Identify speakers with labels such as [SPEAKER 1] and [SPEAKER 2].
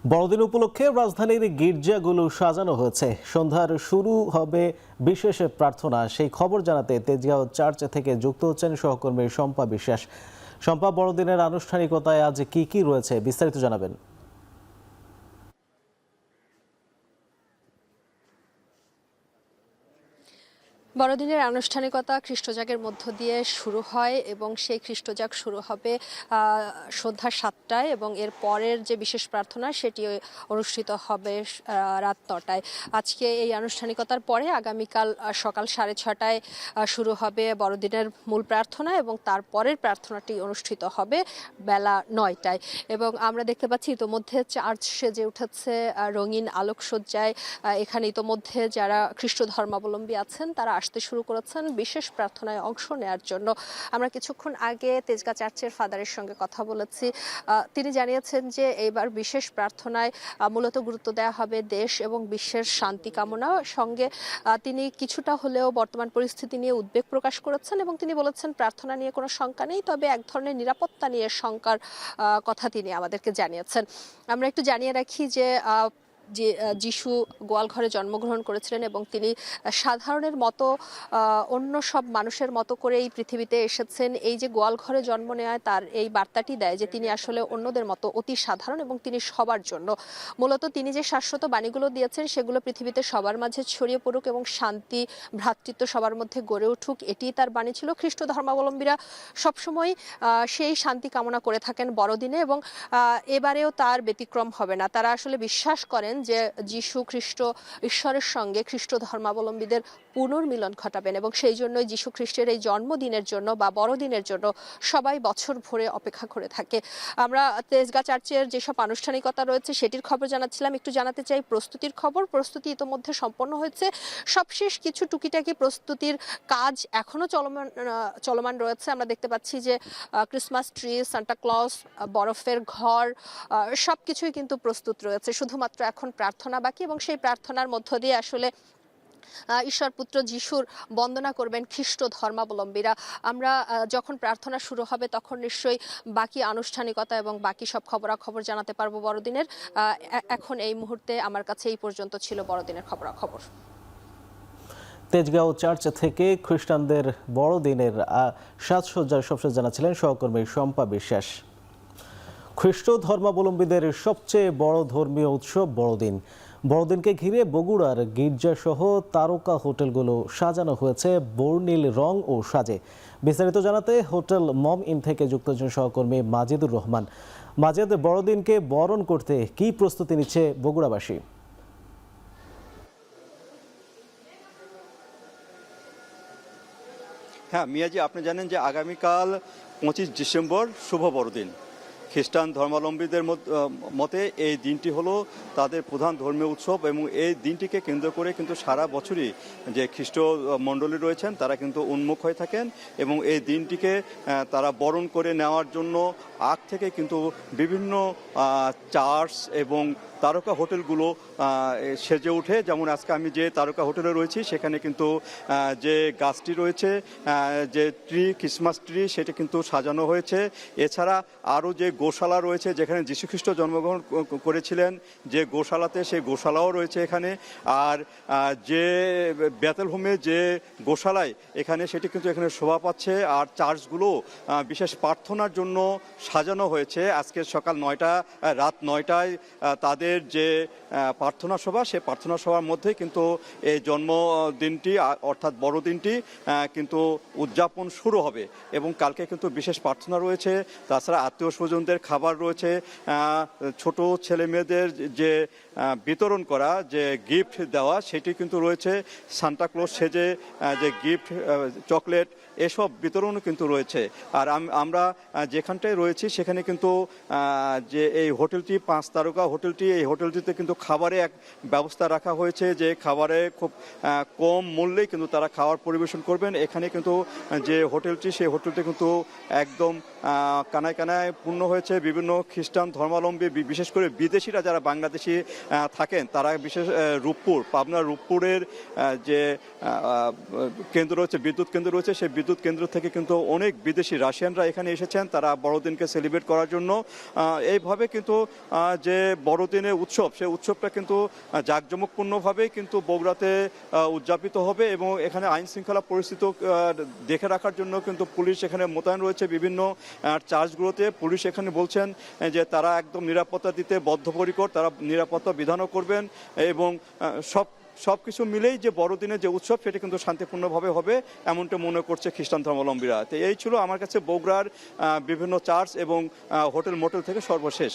[SPEAKER 1] বড়দিন উপলক্ষে রাজধানীর গির্জাগুলো সাজানো হয়েছে। সন্ধ্যার শুরু হবে বিশেষ প্রার্থনা। সেই খবর জানাতে তেজগাঁও চার্চ থেকে যুক্ত হচ্ছেন সহকর্মী শম্পা বিশ্বাস। শম্পা, বড়দিনের আনুষ্ঠানিকতায় আজ কি কি রয়েছে বিস্তারিত জানাবেন।
[SPEAKER 2] বড়দিনের আনুষ্ঠানিকতা খ্রিস্টজাগের মধ্য দিয়ে শুরু হয় এবং সেই খ্রিস্টজাগ শুরু হবে সন্ধ্যা ৭টায় এবং এর পরের যে বিশেষ প্রার্থনা সেটি অনুষ্ঠিত হবে রাত ৯টায়। আজকে এই আনুষ্ঠানিকতার পরে আগামীকাল সকাল ৬:৩০টায় শুরু হবে বড়দিনের মূল প্রার্থনা এবং তারপরের প্রার্থনাটি অনুষ্ঠিত হবে বেলা ৯টায়। এবং আমরা দেখতে পাচ্ছি ইতোমধ্যে চার্চ সেজে উঠেছে রঙিন আলোকসজ্জায়। এখানে ইতোমধ্যে যারা খ্রিস্ট ধর্মাবলম্বী আছেন তারা আসতে শুরু করেছেন বিশেষ প্রার্থনায় অংশ নেওয়ার জন্য। আমরা কিছুক্ষণ আগে তেজগাঁ চার্চের ফাদারের সঙ্গে কথা বলেছি। তিনি জানিয়েছেন যে এইবার বিশেষ প্রার্থনায় মূলত গুরুত্ব দেওয়া হবে দেশ এবং বিশ্বের শান্তি কামনা। সঙ্গে তিনি কিছুটা হলেও বর্তমান পরিস্থিতি নিয়ে উদ্বেগ প্রকাশ করেছেন এবং তিনি বলেছেন প্রার্থনা নিয়ে কোনো শঙ্কা নেই, তবে এক ধরনের নিরাপত্তা নিয়ে শঙ্কার কথা তিনি আমাদেরকে জানিয়েছেন। আমরা একটু জানিয়ে রাখি যে যিশু গোয়ালঘরে জন্মগ্রহণ করেছিলেন এবং তিনি সাধারণের মতো অন্য সব মানুষের মতো করে এই পৃথিবীতে এসেছেন। এই যে গোয়ালঘরে জন্ম নেওয়ায় তার এই বার্তাটি দেয় যে তিনি আসলে অন্যদের মতো অতি সাধারণ এবং তিনি সবার জন্য। মূলত তিনি যে শাশ্বত বাণীগুলো দিয়েছেন সেগুলো পৃথিবীতে সবার মাঝে ছড়িয়ে পড়ুক এবং শান্তি ভ্রাতৃত্ব সবার মধ্যে গড়ে উঠুক, এটিই তার বাণী ছিল। খ্রিস্ট ধর্মাবলম্বীরা সবসময় সেই শান্তি কামনা করে থাকেন বড়দিনে এবং এবারেও তার ব্যতিক্রম হবে না। তারা আসলে বিশ্বাস করেন যে যিশু খ্রিস্ট ঈশ্বরের সঙ্গে খ্রিস্ট ধর্মাবলম্বীদের পুনর্মিলন ঘটাবেন এবং সেই জন্যই যিশু খ্রিস্টের এই জন্মদিনের জন্য বা বড়দিনের জন্য সবাই বছর ভরে অপেক্ষা করে থাকে। আমরা তেজগাঁ চার্চের যেসব আনুষ্ঠানিকতা রয়েছে সেটির খবর জানাচ্ছিলাম। একটু জানাতে চাই প্রস্তুতির খবর। প্রস্তুতি ইতোমধ্যে সম্পন্ন হয়েছে। সবশেষ কিছু টুকিটাকি প্রস্তুতির কাজ এখনো চলমান রয়েছে। আমরা দেখতে পাচ্ছি যে ক্রিসমাস ট্রি, সান্টা ক্লজ, বরফের ঘর সবকিছুই কিন্তু প্রস্তুত রয়েছে। শুধুমাত্র এখন প্রার্থনা বাকি এবং সেই প্রার্থনার মধ্য দিয়ে আসলে ঈশ্বর পুত্র যিশুর বন্দনা করবেন খ্রিস্ট ধর্মাবলম্বীরা। আমরা যখন প্রার্থনা শুরু হবে তখন নিশ্চয়ই বাকি আনুষ্ঠানিকতা এবং বাকি সব খবরাখবর জানাতে পারবো বড়দিনের। এখন এই মুহূর্তে আমার কাছে এই পর্যন্ত ছিল বড়দিনের খবরাখবর।
[SPEAKER 1] তেজগাঁও চার্চ থেকে খ্রিস্টানদের বড়দিনের সাজসজ্জার সবশেষ জানাচ্ছিলেন সহকর্মী শম্পা বিশ্বাস। খ্রিস্ট ধর্মাবলম্বীদের সবচেয়ে বড় ধর্মীয় উৎসব বড়দিন। বড়দিনকে ঘিরে বগুড়ার গির্জাসহ তারকা হোটেলগুলো সাজানো হয়েছে বর্ণিল রং ও সাজে। বিস্তারিত জানাতে হোটেল মম ইন থেকে যুক্ত হচ্ছেন সহকর্মী মাজেদুর রহমান। মাজেদ, বড়দিনকে বরণ করতে কি প্রস্তুতি নিচ্ছে বগুড়াবাসী?
[SPEAKER 3] হ্যাঁ মিয়াজি, আপনি জানেন যে আগামীকাল 25 ডিসেম্বর শুভ বড়দিন। খ্রিস্টান ধর্মাবলম্বীদের মতে এই দিনটি হলো তাদের প্রধান ধর্মীয় উৎসব এবং এই দিনটিকে কেন্দ্র করে কিন্তু সারা বছরই যে খ্রিস্ট মণ্ডলী রয়েছেন তারা কিন্তু উন্মুখ হয়ে থাকেন এবং এই দিনটিকে তারা বরণ করে নেওয়ার জন্য আগ থেকে কিন্তু বিভিন্ন চার্চ এবং তারকা হোটেলগুলো সেজে ওঠে। যেমন আজকে আমি যে তারকা হোটেলে রয়েছি সেখানে কিন্তু যে গাছটি রয়েছে, যে ট্রি, ক্রিসমাস ট্রি, সেটা কিন্তু সাজানো হয়েছে। এছাড়া আরও যে গোশালা রয়েছে যেখানে যীশুখ্রিস্ট জন্মগ্রহণ করেছিলেন, যে গোশালাতে সেই গোশালাও রয়েছে এখানে। আর যে বেতেলহোমে যে গোশালায় এখানে সেটি কিন্তু এখানে শোভা পাচ্ছে। আর চার্চগুলো বিশেষ প্রার্থনার জন্য সাজানো হয়েছে। আজকে সকাল 9টা রাত 9টায় তাদের যে প্রার্থনা সভা, সেই প্রার্থনা সভার মধ্যে কিন্তু এই জন্মদিনটি অর্থাৎ বড়দিনটি কিন্তু উদযাপন শুরু হবে এবং কালকে কিন্তু বিশেষ প্রার্থনা রয়েছে। তাছাড়া আত্মীয় স্বজনদের খাবার রয়েছে, ছোট ছেলে মেয়েদের যে বিতরণ করা, যে গিফট দেওয়া, সেটি কিন্তু রয়েছে। সান্টা ক্লজ সেজে যে গিফট, চকলেট, এসব বিতরণও কিন্তু রয়েছে। আর আমরা যেখানটায় রয়েছি সেখানে কিন্তু যে এই হোটেলটি 5 তারকা হোটেলটি, এই হোটেলটিতে কিন্তু খাবারে এক ব্যবস্থা রাখা হয়েছে যে খাবারে খুব কম মূল্যেই কিন্তু তারা খাবার পরিবেশন করবেন। এখানে কিন্তু যে হোটেলটি, সেই হোটেলটি কিন্তু একদম কানায় কানায় পূর্ণ হয়েছে। বিভিন্ন খ্রিস্টান ধর্মাবলম্বী, বিশেষ করে বিদেশিরা যারা বাংলাদেশি থাকেন তারা বিশেষ পাবনা রূপপুরের যে কেন্দ্র রয়েছে, বিদ্যুৎ কেন্দ্র রয়েছে, সেই বিদ্যুৎ কেন্দ্র থেকে কিন্তু অনেক বিদেশি রাশিয়ানরা এখানে এসেছেন, তারা বড়দিনকে সেলিব্রেট করার জন্য। এইভাবে কিন্তু যে বড়দিনের উৎসব, সেই উৎসবটা কিন্তু জাঁকজমকপূর্ণভাবেই কিন্তু বগুড়াতে উদযাপিত হবে এবং এখানে আইন শৃঙ্খলা পরিস্থিতি দেখে রাখার জন্য কিন্তু পুলিশ এখানে মোতায়েন রয়েছে। বিভিন্ন চার্চগুলোতে পুলিশ এখানে বলছেন যে তারা একদম নিরাপত্তা দিতে বদ্ধপরিকর, তারা নিরাপত্তা বিধানও করবেন এবং সবকিছু মিলেই যে বড়দিনের যে উৎসব সেটা কিন্তু শান্তিপূর্ণভাবে হবে এমনটা মনে করছে খ্রিস্টান ধর্মাবলম্বীরা। তো এই ছিল আমার কাছে বগুড়ার বিভিন্ন চার্চ এবং হোটেল মোটেল থেকে সর্বশেষ।